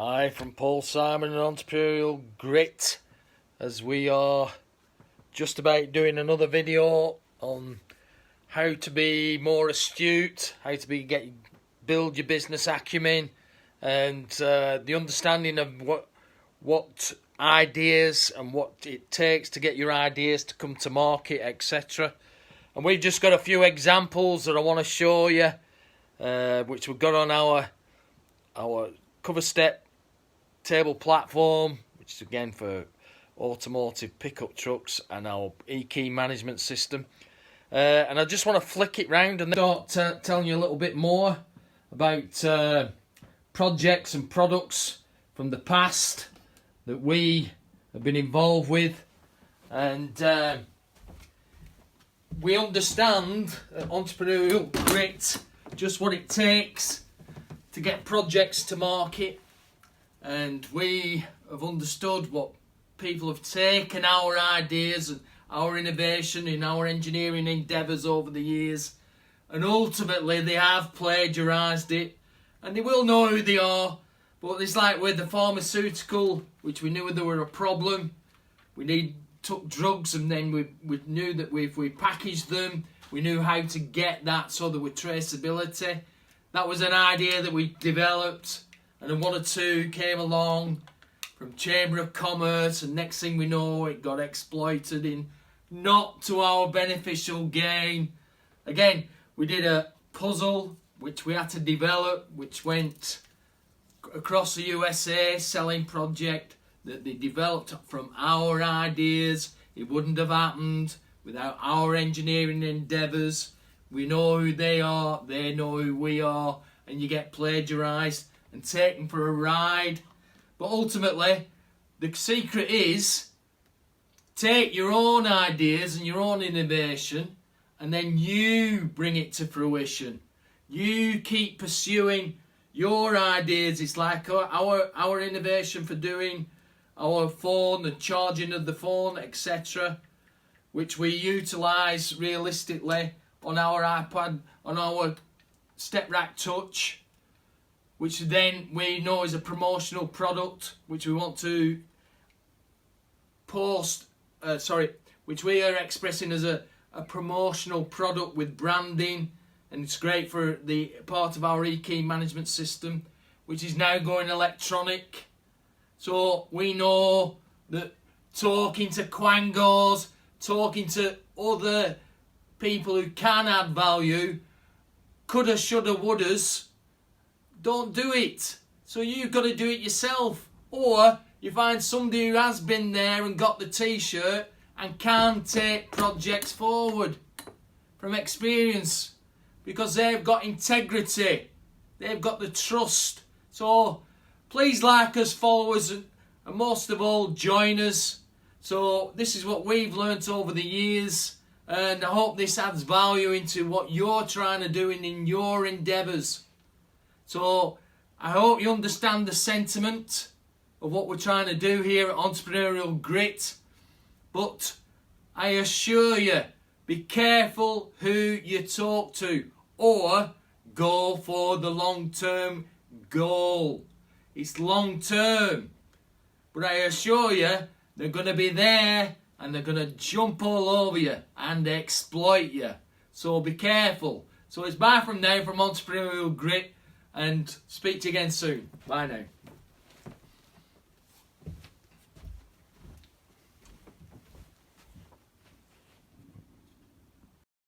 Hi from Paul Simon and Entrepreneurial Grit, as we are just about doing another video on how to be more astute, how to build your business acumen, and the understanding of what ideas and what it takes to get your ideas to come to market, etc. And we've just got a few examples that I want to show you, which we've got on our cover step table platform, which is again for automotive pickup trucks, and our e-key management system. And I just want to flick it round and start telling you a little bit more about projects and products from the past that we have been involved with. And we understand entrepreneurial grit, just what it takes to get projects to market, and we have understood what people have taken our ideas and our innovation in our engineering endeavours over the years, and ultimately they have plagiarised it, and they will know who they are. But it's like with the pharmaceutical, which we knew there were a problem. We took drugs, and then we knew that if we packaged them, we knew how to get that so there was traceability. That was an idea that we developed, and then one or two came along from Chamber of Commerce, and next thing we know, it got exploited in not to our beneficial gain. Again, we did a puzzle which we had to develop, which went across the USA, selling project that they developed from our ideas. It wouldn't have happened without our engineering endeavours. We know who they are, they know who we are, and you get plagiarised and taken for a ride. But ultimately, the secret is take your own ideas and your own innovation, and then you bring it to fruition. You keep pursuing your ideas. It's like our innovation for doing our phone, the charging of the phone, etc., which we utilise realistically on our iPad, on our Step Rack Touch, which then we know is a promotional product, which we want to which we are expressing as a promotional product with branding, and it's great for the part of our e-key management system, which is now going electronic. So we know that talking to quangos, talking to other people who can add value, coulda, shoulda, wouldas, don't do it. So you've got to do it yourself. Or you find somebody who has been there and got the t-shirt and can take projects forward from experience, because they've got integrity, they've got the trust. So please like us, follow us, and most of all join us. So this is what we've learnt over the years, and I hope this adds value into what you're trying to do in your endeavours. So I hope you understand the sentiment of what we're trying to do here at Entrepreneurial Grit. But I assure you, be careful who you talk to, or go for the long-term goal. It's long-term. But I assure you, they're going to be there, and they're going to jump all over you and exploit you. So be careful. So it's bye from now from Entrepreneurial Grit, and speak to you again soon. Bye now.